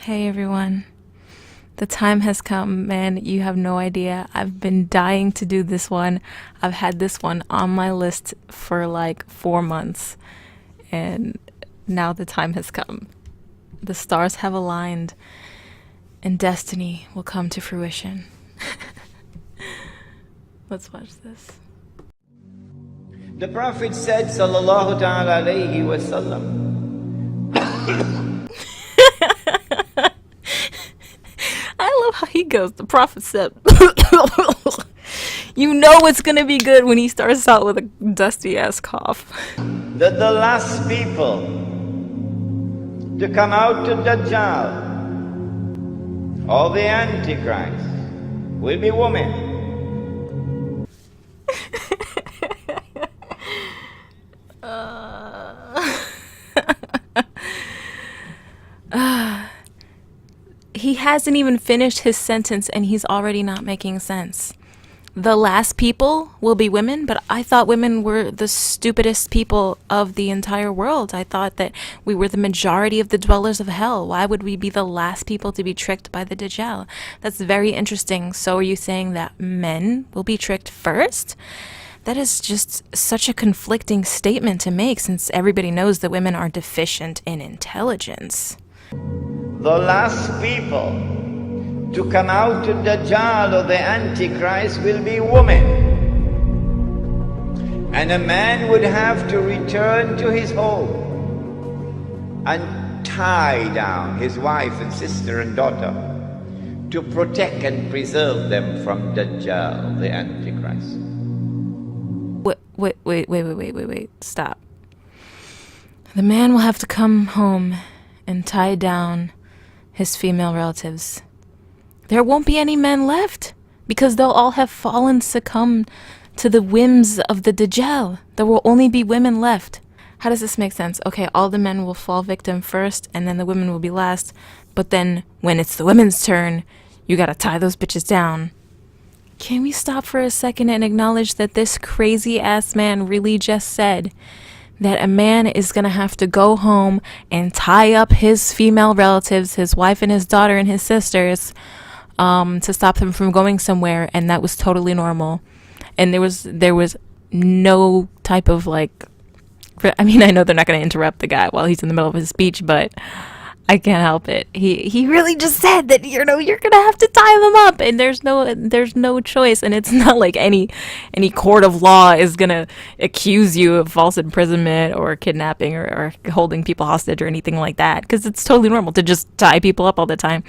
Hey everyone, the time has come, man. You have no idea. I've been dying to do this one. I've had this one on my list for like 4 months, and now the time has come. The stars have aligned, and destiny will come to fruition. Let's watch this. The Prophet said, sallallahu ta'ala alayhi wa sallam, I love how he goes. The Prophet said, you know it's gonna be good when he starts out with a dusty ass cough. that the last people to come out to Dajjal or the Antichrist will be women. He hasn't even finished his sentence and he's already not making sense. The last people will be women, but I thought women were the stupidest people of the entire world. I thought that we were the majority of the dwellers of hell. Why would we be the last people to be tricked by the Dajjal? That's very interesting. So are you saying that men will be tricked first? That is just such a conflicting statement to make, since everybody knows that women are deficient in intelligence. The last people to come out to Dajjal or the Antichrist will be women. And a man would have to return to his home and tie down his wife and sister and daughter to protect and preserve them from Dajjal, the Antichrist. Wait, stop. The man will have to come home and tie down his female relatives. There won't be any men left because they'll all have succumbed to the whims of the Dajjal. There will only be women left. How does this make sense? Okay, all the men will fall victim first and then the women will be last. But then when it's the women's turn, you gotta tie those bitches down. Can we stop for a second and acknowledge that this crazy ass man really just said that a man is gonna have to go home and tie up his female relatives, his wife and his daughter and his sisters, to stop them from going somewhere, and that was totally normal. And there was no type of like, I mean, I know they're not gonna interrupt the guy while he's in the middle of his speech, but I can't help it. He really just said that, you're gonna have to tie them up, and there's no choice, and it's not like any court of law is gonna accuse you of false imprisonment or kidnapping or holding people hostage or anything like that, because it's totally normal to just tie people up all the time.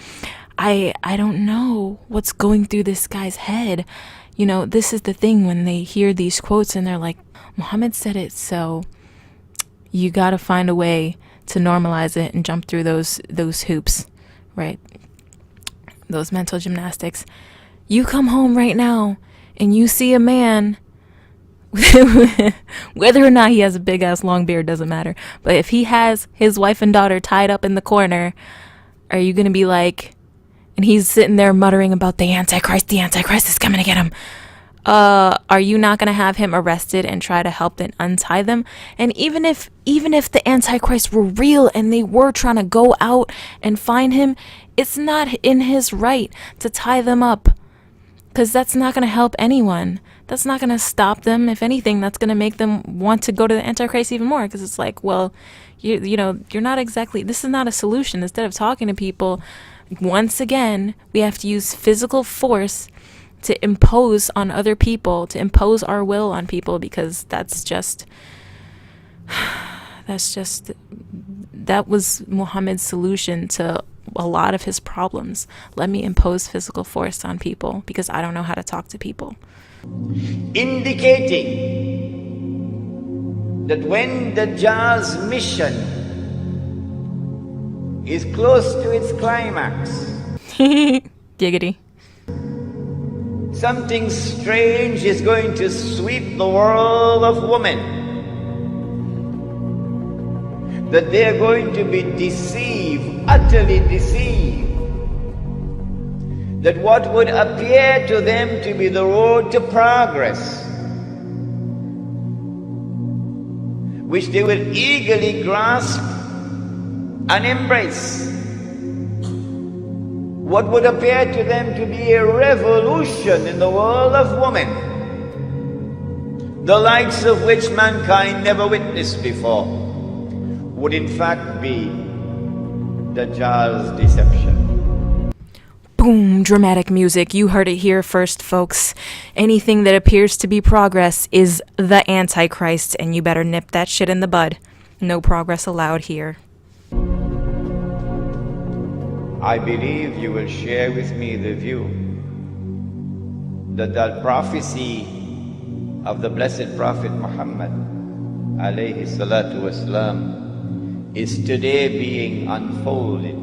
I don't know what's going through this guy's head. This is the thing when they hear these quotes and they're like, Muhammad said it, so you gotta find a way to normalize it and jump through those hoops, right? Those mental gymnastics. You come home right now and you see a man, whether or not he has a big ass long beard doesn't matter, but if he has his wife and daughter tied up in the corner, are you gonna be like, and he's sitting there muttering about the Antichrist is coming to get him, are you not going to have him arrested and try to help them untie them? And even if the Antichrist were real and they were trying to go out and find him, it's not in his right to tie them up, because that's not going to help anyone. That's not going to stop them. If anything, that's going to make them want to go to the Antichrist even more, because it's like, well, you're not exactly, this is not a solution. Instead of talking to people, once again, we have to use physical force to impose on other people, to impose our will on people, because that was Muhammad's solution to a lot of his problems. Let me impose physical force on people because I don't know how to talk to people. Indicating that when Dajjal's mission is close to its climax, Giggity. something strange is going to sweep the world of women. That they are going to be deceived, utterly deceived. That what would appear to them to be the road to progress, which they will eagerly grasp and embrace, what would appear to them to be a revolution in the world of women, the likes of which mankind never witnessed before, would in fact be Dajjal's deception. Boom, dramatic music. You heard it here first, folks. Anything that appears to be progress is the Antichrist, and you better nip that shit in the bud. No progress allowed here. I believe you will share with me the view that the prophecy of the blessed Prophet Muhammad alayhi salatu wasalam is today being unfolded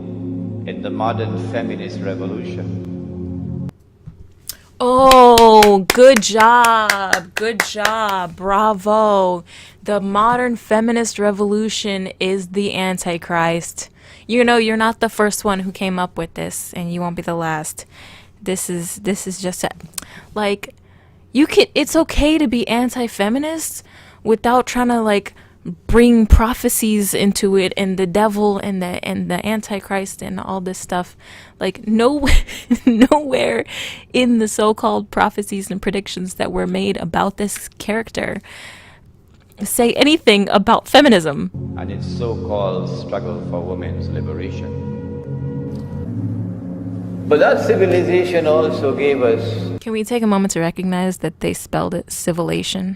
in the modern feminist revolution. Oh, good job. Good job. Bravo. The modern feminist revolution is the Antichrist. You know, you're not the first one who came up with this, and you won't be the last. This is just like, it's okay to be anti-feminist without trying to like bring prophecies into it and the devil and the Antichrist and all this stuff. Like nowhere in the so-called prophecies and predictions that were made about this character say anything about feminism and its so-called struggle for women's liberation. But that civilization also gave us... Can we take a moment to recognize that they spelled it civilization?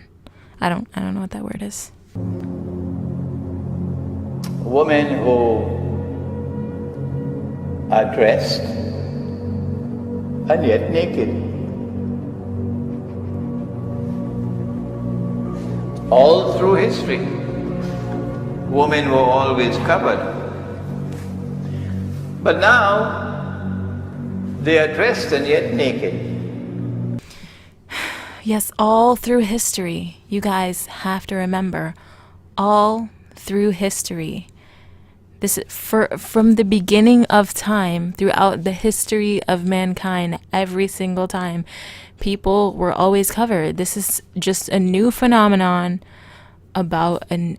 I don't know what that word is. Women who are dressed and yet naked. All through history, women were always covered. But now, they are dressed and yet naked. Yes, all through history. You guys have to remember, all through history. This is from the beginning of time, throughout the history of mankind, every single time, people were always covered. This is just a new phenomenon about a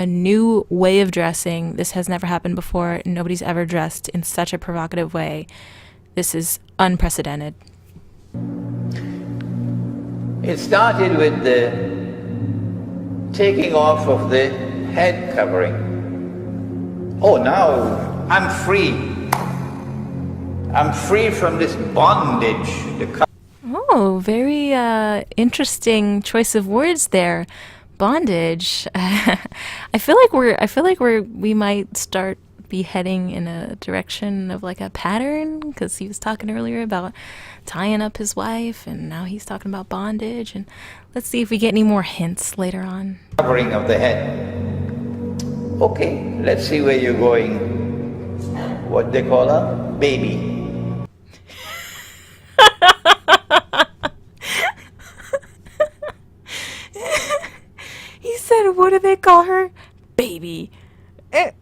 new way of dressing. This has never happened before. Nobody's ever dressed in such a provocative way. This is unprecedented. It started with the taking off of the head covering. Oh, now I'm free. I'm free from this bondage. Oh, very interesting choice of words there. Bondage. I feel like we might start be heading in a direction of like a pattern, because he was talking earlier about tying up his wife, and now he's talking about bondage, and let's see if we get any more hints later on. Covering of the head. Okay, let's see where you're going. What they call a baby. He said, what do they call her? Baby.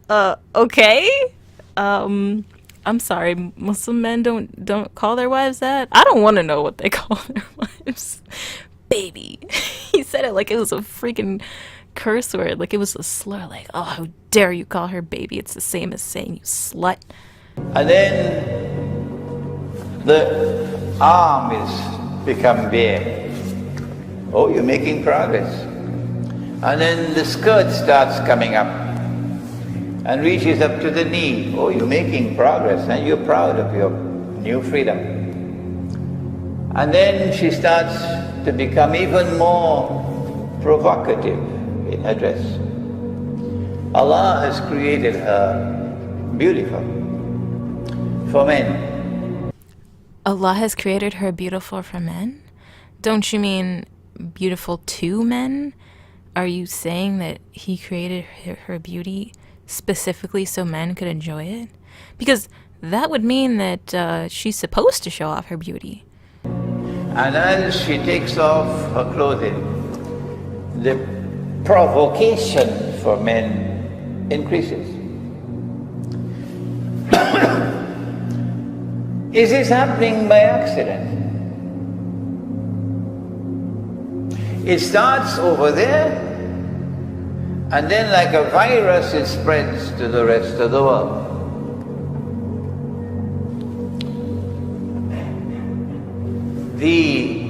Okay. I'm sorry, Muslim men don't call their wives that. I don't want to know what they call their wives. Baby. He said it like it was a freaking curse word, like it was a slur, like, oh, how dare you call her baby. It's the same as saying you slut. And then the arm is become bare. Oh, you're making progress. And then the skirt starts coming up and reaches up to the knee. Oh, you're making progress, and you're proud of your new freedom. And then she starts to become even more provocative in her dress. Allah has created her beautiful for men. Allah has created her beautiful for men? Don't you mean beautiful to men? Are you saying that he created her beauty specifically so men could enjoy it? Because that would mean that she's supposed to show off her beauty. And as she takes off her clothing, the provocation for men increases. Is this happening by accident? It starts over there, and then like a virus it spreads to the rest of the world. the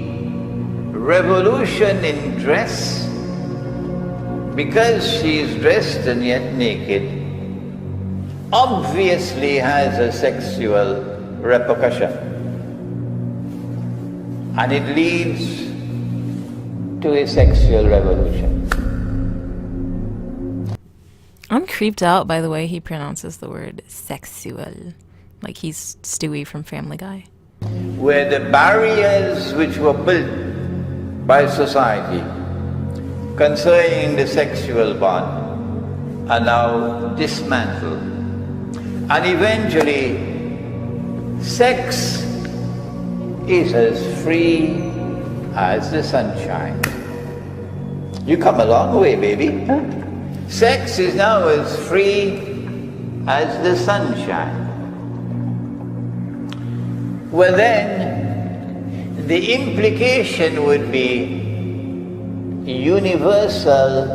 revolution in dress, because she is dressed and yet naked, obviously has a sexual repercussion, and it leads to a sexual revolution. I'm creeped out by the way he pronounces the word sexual, like he's Stewie from Family Guy. Where the barriers which were built by society concerning the sexual bond are now dismantled, and eventually sex is as free as the sunshine. You come a long way, baby. Huh? Sex is now as free as the sunshine. Well then, the implication would be universal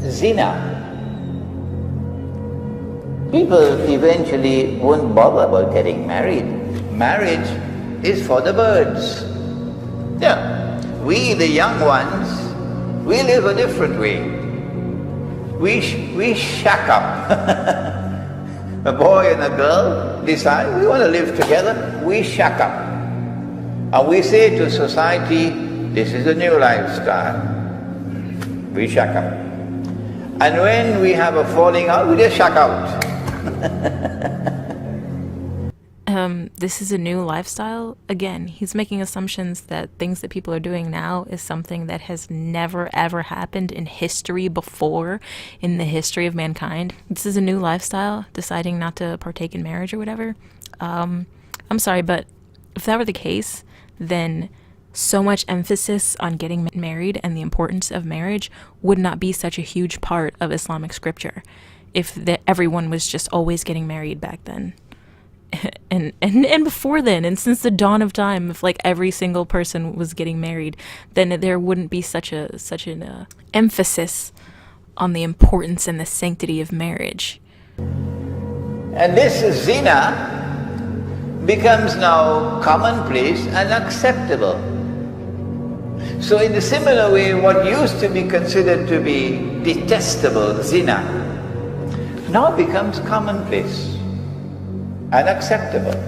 zina. People eventually won't bother about getting married. Marriage is for the birds. Yeah, we the young ones, we live a different way. We shack up. A boy and a girl decide we want to live together, we shack up. And we say to society, this is a new lifestyle. We shack up. And when we have a falling out, we just shack out. This is a new lifestyle. Again, he's making assumptions that things that people are doing now is something that has never ever happened in history before, in the history of mankind. This is a new lifestyle, deciding not to partake in marriage or whatever. I'm sorry, but if that were the case, then so much emphasis on getting married and the importance of marriage would not be such a huge part of Islamic scripture if everyone was just always getting married back then. And before then, and since the dawn of time, if like every single person was getting married, then there wouldn't be such an emphasis on the importance and the sanctity of marriage. And this zina becomes now commonplace and acceptable. So in a similar way, what used to be considered to be detestable, zina, now becomes commonplace and acceptable.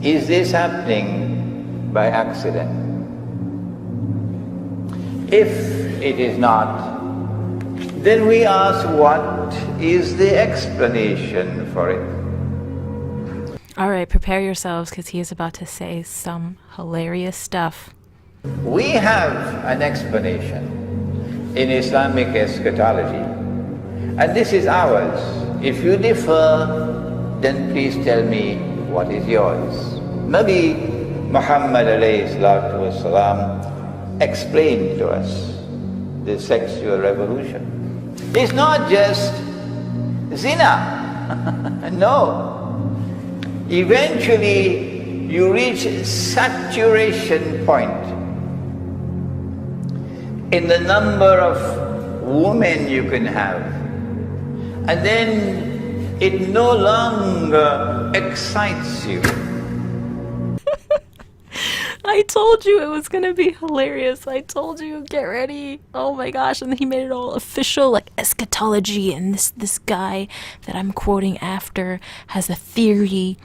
Is this happening by accident? If it is not, then we ask, what is the explanation for it? All right, prepare yourselves, because he is about to say some hilarious stuff. We have an explanation in Islamic eschatology, and this is ours. If you differ, then please tell me what is yours. Nabi Muhammad alayhi salatu wasalam explained to us the sexual revolution. It's not just zina. No. Eventually, you reach saturation point in the number of women you can have, and then it no longer excites you. I told you it was gonna be hilarious. I told you, get ready. Oh my gosh. And then he made it all official, like eschatology, and this guy that I'm quoting after has a theory,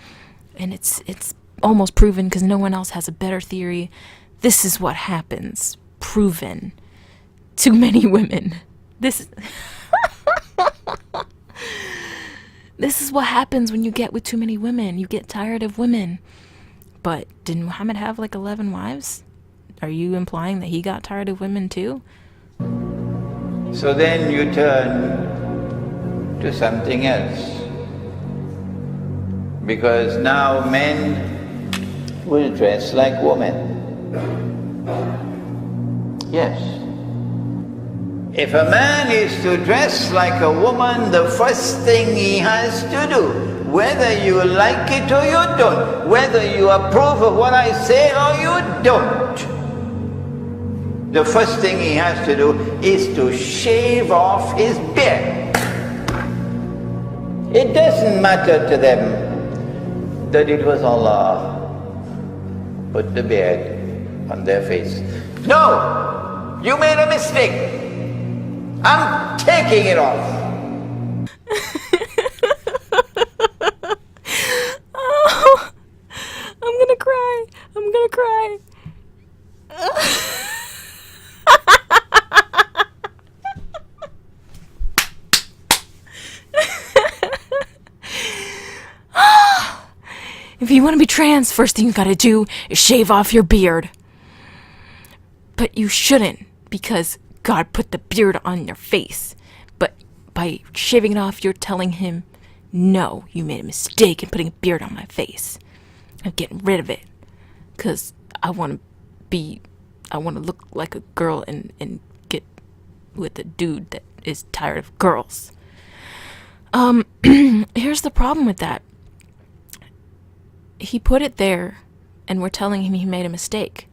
and it's almost proven because no one else has a better theory. This is what happens. Proven. Too many women. This is what happens when you get with too many women. You get tired of women. But didn't Muhammad have like 11 wives? Are you implying that he got tired of women too? So then you turn to something else. Because now men will dress like women. Yes. If a man is to dress like a woman, the first thing he has to do, whether you like it or you don't, whether you approve of what I say or you don't, the first thing he has to do is to shave off his beard. It doesn't matter to them that it was Allah put the beard on their face. No! You made a mistake! I'm taking it off! Oh, I'm gonna cry. I'm gonna cry. If you want to be trans, first thing you gotta do is shave off your beard. But you shouldn't, because God put the beard on your face. But by shaving it off, you're telling him, no, you made a mistake in putting a beard on my face. I'm getting rid of it. Because I want to look like a girl and get with a dude that is tired of girls. Here's the problem with that. He put it there, and we're telling him he made a mistake.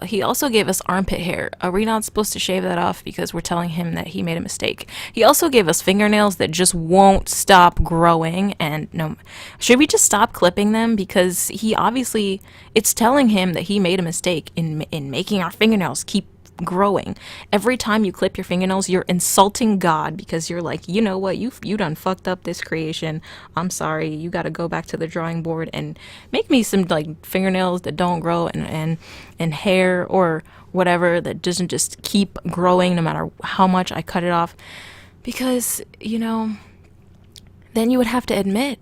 He also gave us armpit hair. Are we not supposed to shave that off because we're telling him that he made a mistake? He also gave us fingernails that just won't stop growing, and no, should we just stop clipping them? Because he obviously, it's telling him that he made a mistake in making our fingernails keep growing. Every time you clip your fingernails, you're insulting God, because you're like, you know what, you done fucked up this creation. I'm sorry, you gotta go back to the drawing board and make me some like fingernails that don't grow, and hair or whatever that doesn't just keep growing no matter how much I cut it off. Because, you know, then you would have to admit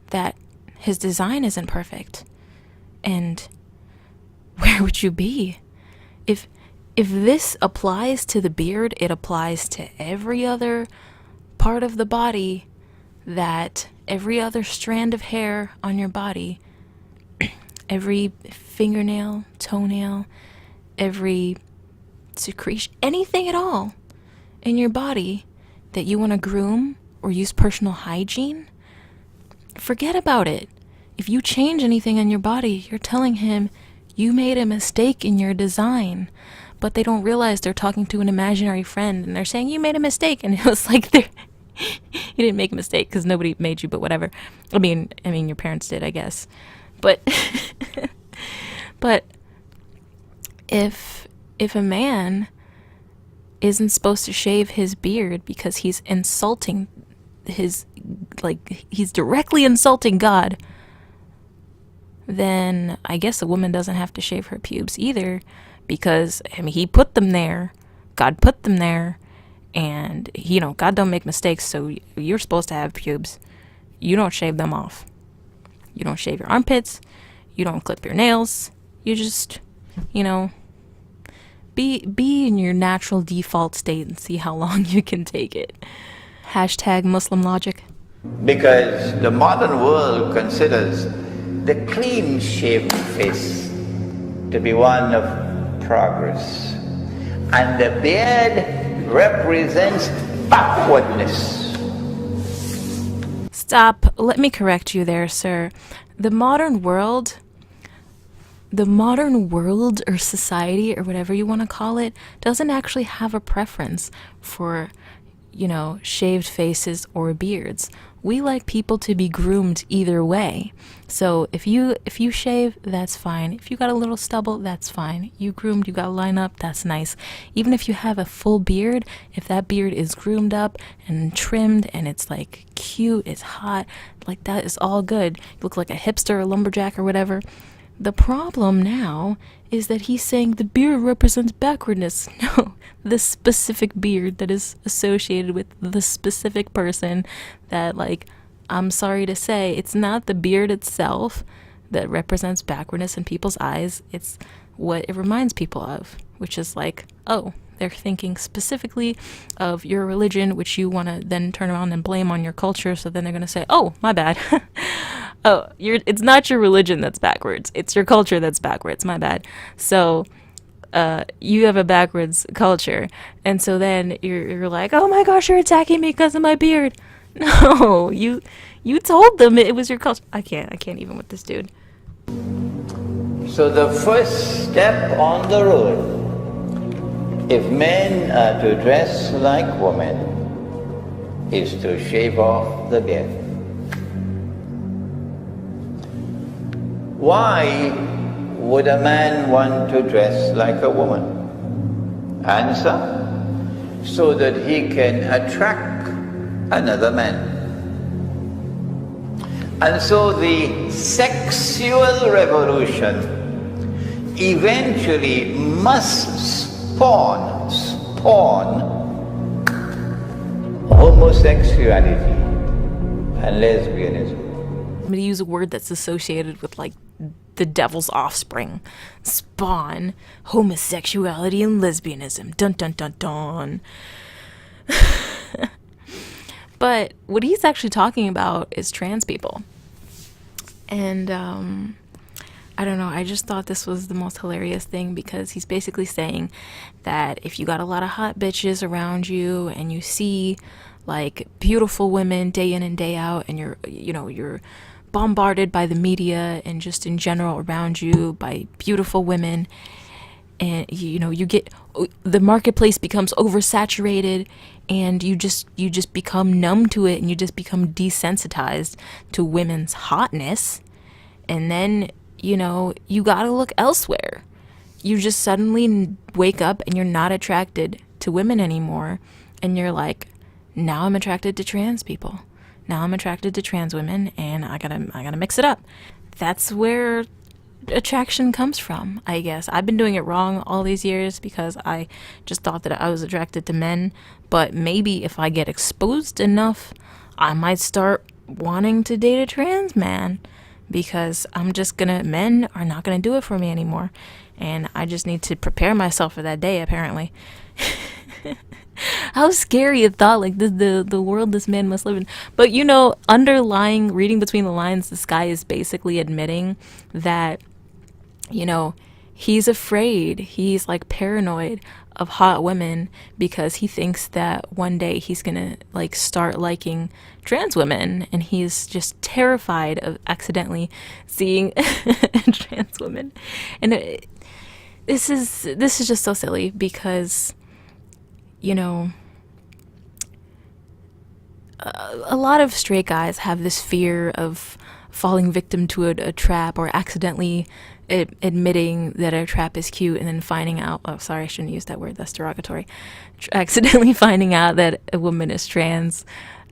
that his design isn't perfect. And where would you be? If this applies to the beard, it applies to every other part of the body, that every other strand of hair on your body, every fingernail, toenail, every secretion, anything at all in your body that you want to groom or use personal hygiene, forget about it. If you change anything in your body, you're telling him you made a mistake in your design. But they don't realize they're talking to an imaginary friend, and they're saying, you made a mistake. And it was like, you didn't make a mistake because nobody made you, but whatever. I mean, your parents did, I guess. But, but if a man isn't supposed to shave his beard because he's insulting he's directly insulting God, then I guess a woman doesn't have to shave her pubes either. Because, he put them there, God put them there, and, God don't make mistakes, so you're supposed to have pubes. You don't shave them off. You don't shave your armpits, you don't clip your nails, you just, be in your natural default state and see how long you can take it. Hashtag Muslim logic. Because the modern world considers the clean-shaven face to be one of progress, and the beard represents backwardness. Stop. Let me correct you there, sir. The modern world or society or whatever you want to call it doesn't actually have a preference for, shaved faces or beards. We like people to be groomed either way. So if you shave, that's fine. If you got a little stubble, that's fine. You groomed, you got a line up, that's nice. Even if you have a full beard, if that beard is groomed up and trimmed and it's like cute, it's hot, like that is all good. You look like a hipster or lumberjack or whatever. The problem now is that he's saying the beard represents backwardness. No, the specific beard that is associated with the specific person that, I'm sorry to say, it's not the beard itself that represents backwardness in people's eyes. It's what it reminds people of, which is they're thinking specifically of your religion, which you want to then turn around and blame on your culture. So then they're going to say, oh, my bad. Oh, it's not your religion that's backwards. It's your culture that's backwards. My bad. So you have a backwards culture. And so then you're like, oh my gosh, you're attacking me because of my beard. No, you told them it was your culture. I can't even with this dude. So the first step on the road, if men are to dress like women, is to shave off the beard. Why would a man want to dress like a woman? Answer, so that he can attract another man. And so the sexual revolution eventually must spawn homosexuality and lesbianism. I'm going to use a word that's associated with like the devil's offspring. Spawn homosexuality and lesbianism. Dun dun dun dun. But what he's actually talking about is trans people. And I don't know, I just thought this was the most hilarious thing, because he's basically saying that if you got a lot of hot bitches around you and you see like beautiful women day in and day out, and you're bombarded by the media and just in general around you by beautiful women, and you get, the marketplace becomes oversaturated, and you just become numb to it, and you just become desensitized to women's hotness, and then you gotta look elsewhere. You just suddenly wake up and you're not attracted to women anymore, and you're like, now I'm attracted to trans people. Now I'm attracted to trans women, and I gotta mix it up. That's where attraction comes from, I guess. I've been doing it wrong all these years because I just thought that I was attracted to men, but maybe if I get exposed enough, I might start wanting to date a trans man, because men are not gonna do it for me anymore, and I just need to prepare myself for that day, apparently. How scary a thought, like the world this man must live in. But underlying, reading between the lines, this guy is basically admitting that he's afraid, he's like paranoid of hot women, because he thinks that one day he's gonna like start liking trans women, and he's just terrified of accidentally seeing trans women. And this is just so silly, because a lot of straight guys have this fear of falling victim to a trap, or accidentally admitting that a trap is cute and then finding out, oh sorry, I shouldn't use that word, that's derogatory, accidentally finding out that a woman is trans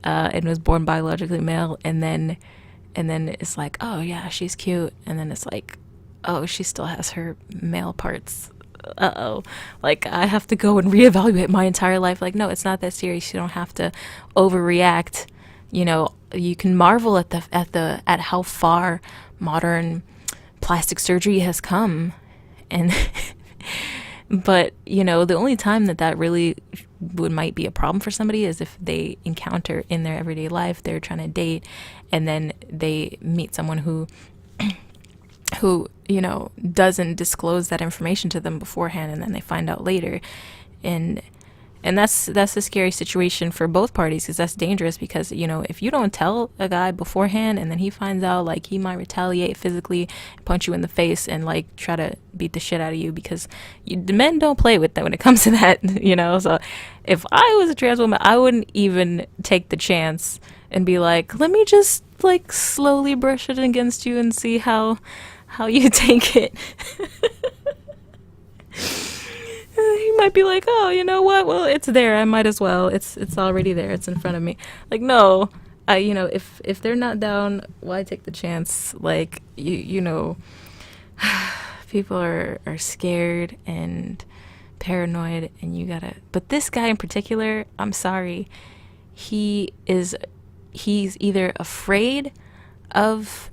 and was born biologically male, and then it's like, oh yeah, she's cute, and then it's like, oh, she still has her male parts. Uh-oh, like I have to go and reevaluate my entire life. Like, no, it's not that serious. You don't have to overreact. You can marvel at how far modern plastic surgery has come, and but the only time that really might be a problem for somebody is if they encounter in their everyday life, they're trying to date, and then they meet someone who doesn't disclose that information to them beforehand, and then they find out later, and that's a scary situation for both parties, because that's dangerous, because if you don't tell a guy beforehand and then he finds out, like, he might retaliate physically, punch you in the face, and like try to beat the shit out of you, because the men don't play with that when it comes to that. So if I was a trans woman, I wouldn't even take the chance and be like, let me just like slowly brush it against you and see how you take it. He might be like, oh, you know what? Well, it's there. I might as well. It's already there. It's in front of me. Like, no, if they're not down, why take the chance? Like, people are scared and paranoid, and you gotta. But this guy in particular, I'm sorry, he's either afraid of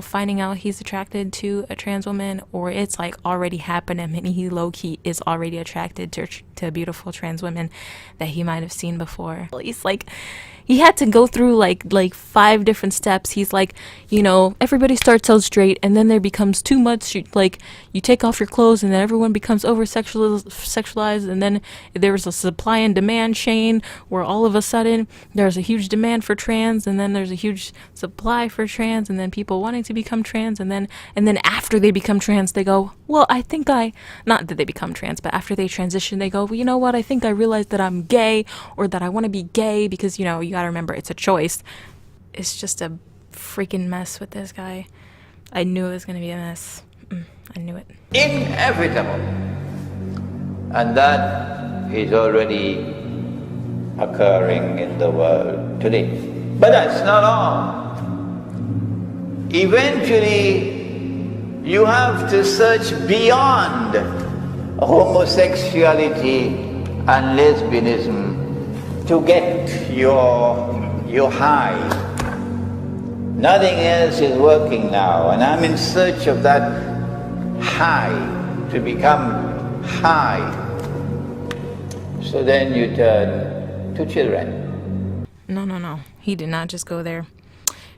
finding out he's attracted to a trans woman, or it's like already happened and he low-key is already attracted to beautiful trans women that he might have seen before. He's like, he had to go through like 5 different steps. He's like, everybody starts out straight, and then there becomes too much, like you take off your clothes and then everyone becomes over sexualized, and then there's a supply and demand chain where all of a sudden there's a huge demand for trans, and then there's a huge supply for trans, and then people wanting to become trans, and then after they become trans, they go, well, not that they become trans, but after they transition, they go, well, you know what, I think I realized that I'm gay, or that I want to be gay, because you gotta remember, it's a choice. It's just a freaking mess with this guy. I knew it was gonna be a mess. I knew it. Inevitable. And that is already occurring in the world today. But that's not all. Eventually, you have to search beyond homosexuality and lesbianism to get your high. Nothing else is working now, and I'm in search of that high, to become high. So then you turn to children. No. He did not just go there.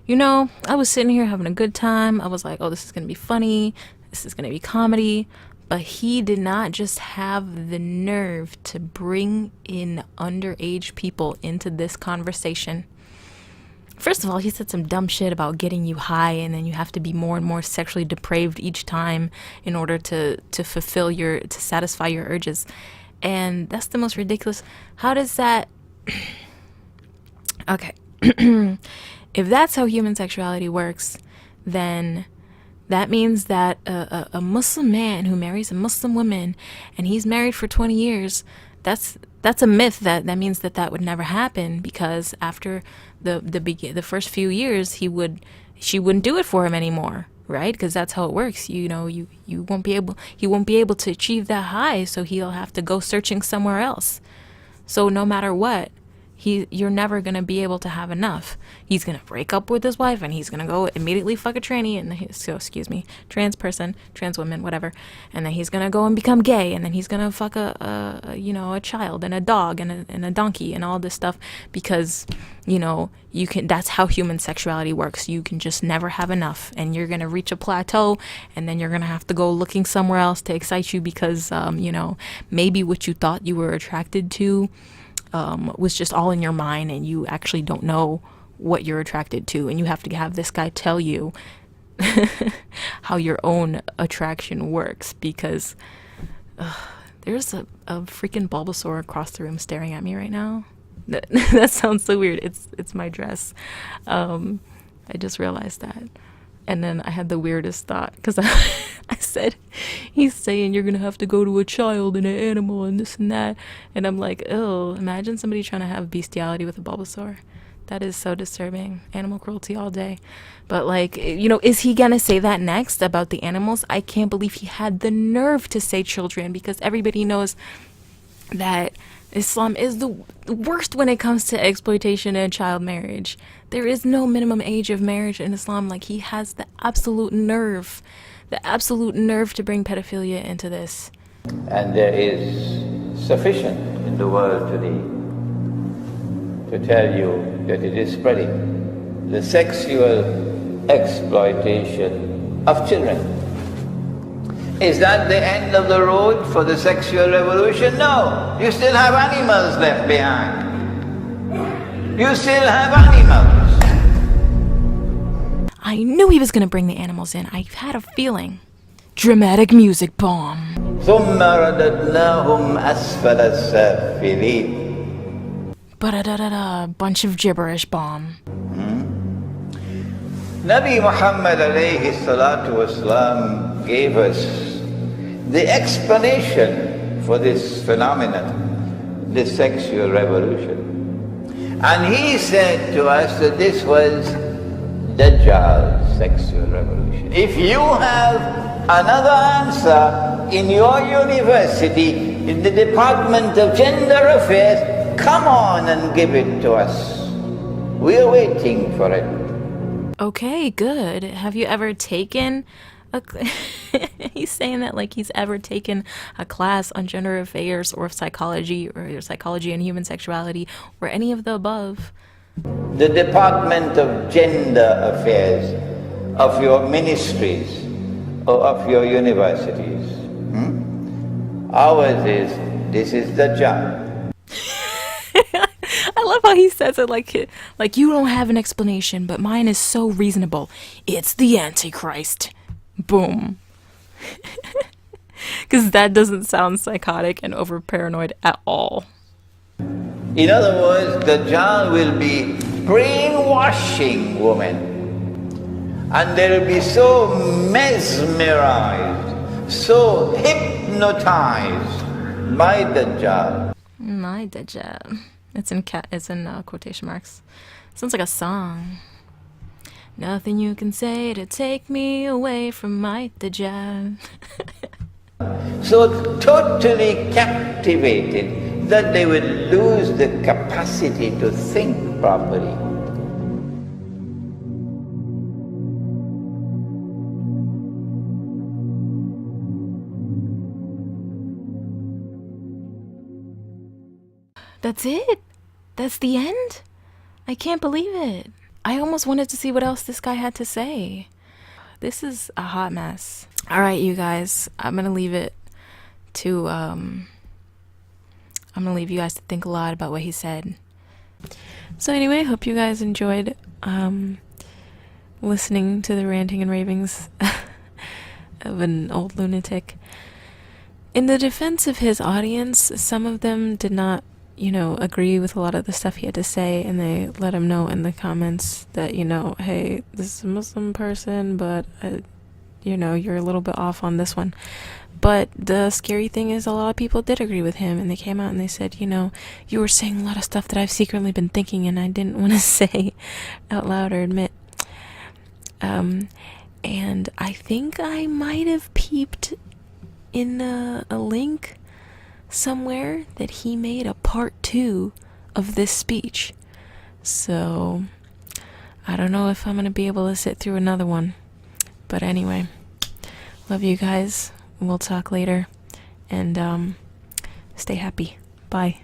You know, I was sitting here having a good time. I was like, oh, this is going to be funny. This is going to be comedy. But he did not just have the nerve to bring in underage people into this conversation. First of all, he said some dumb shit about getting you high, and then you have to be more and more sexually depraved each time in order to satisfy your urges. And that's the most ridiculous. How does that... Okay. If that's how human sexuality works, then that means that a Muslim man who marries a Muslim woman and he's married for 20 years, that's a myth. That means that would never happen, because after the first few years she wouldn't do it for him anymore, right? Because that's how it works. You know, he won't be able to achieve that high, so he'll have to go searching somewhere else. So no matter what, you're never going to be able to have enough. He's going to break up with his wife, and he's going to go immediately fuck a tranny, trans person, trans woman, whatever. And then he's going to go and become gay, and then he's going to fuck a child and a dog and a donkey and all this stuff, because, that's how human sexuality works. You can just never have enough, and you're going to reach a plateau, and then you're going to have to go looking somewhere else to excite you, because, maybe what you thought you were attracted to was just all in your mind, and you actually don't know what you're attracted to, and you have to have this guy tell you how your own attraction works, because there's a freaking Bulbasaur across the room staring at me right now. That sounds so weird. It's my dress. I just realized that. And then I had the weirdest thought, because I said, he's saying you're going to have to go to a child and an animal and this and that. And I'm like, oh, imagine somebody trying to have bestiality with a Bulbasaur. That is so disturbing. Animal cruelty all day. But is he going to say that next about the animals? I can't believe he had the nerve to say children, because everybody knows that Islam is the worst when it comes to exploitation and child marriage. There is no minimum age of marriage in Islam. He has the absolute nerve to bring pedophilia into this. And there is sufficient in the world today to tell you that it is spreading. The sexual exploitation of children. Is that the end of the road for the sexual revolution? No. You still have animals left behind. You still have animals. I knew he was going to bring the animals in. I had a feeling. Dramatic music bomb. ثُمَّ رَدَدْنَاهُمْ أَسْفَلَ السَّافِلِينَ. Ba-da-da-da-da. Bunch of gibberish bomb. Nabi Muhammad alayhi salatu wasalam gave us the explanation for this phenomenon, this sexual revolution. And he said to us that this was Dajjal's sexual revolution. If you have another answer in your university, in the Department of Gender Affairs, come on and give it to us. We're waiting for it. Okay, good. Have you ever taken he's saying that like he's ever taken a class on gender affairs or psychology and human sexuality or any of the above. The Department of Gender Affairs of your ministries or of your universities. Ours is, this is Dajjal. I love how he says it like you don't have an explanation, but mine is so reasonable. It's the Antichrist. Boom. Because that doesn't sound psychotic and over paranoid at all. In other words, Dajjal will be brainwashing women And they'll be so mesmerized, so hypnotized by Dajjal. My Dajjal. It's in quotation marks. Sounds like a song. Nothing you can say to take me away from my Dajjal. So totally captivated that they would lose the capacity to think properly. That's it? That's the end? I can't believe it. I almost wanted to see what else this guy had to say. This is a hot mess. Alright, you guys. I'm gonna leave it to, I'm gonna leave you guys to think a lot about what he said. So anyway, hope you guys enjoyed, listening to the ranting and ravings of an old lunatic. In the defense of his audience, some of them did not, agree with a lot of the stuff he had to say, and they let him know in the comments that, hey, this is a Muslim person, but, you're a little bit off on this one. But the scary thing is a lot of people did agree with him, and they came out and they said, you were saying a lot of stuff that I've secretly been thinking and I didn't want to say out loud or admit. And I think I might have peeped in a link somewhere that he made a part 2 of this speech. So I don't know if I'm gonna be able to sit through another one. But anyway, love you guys. We'll talk later. And stay happy. Bye.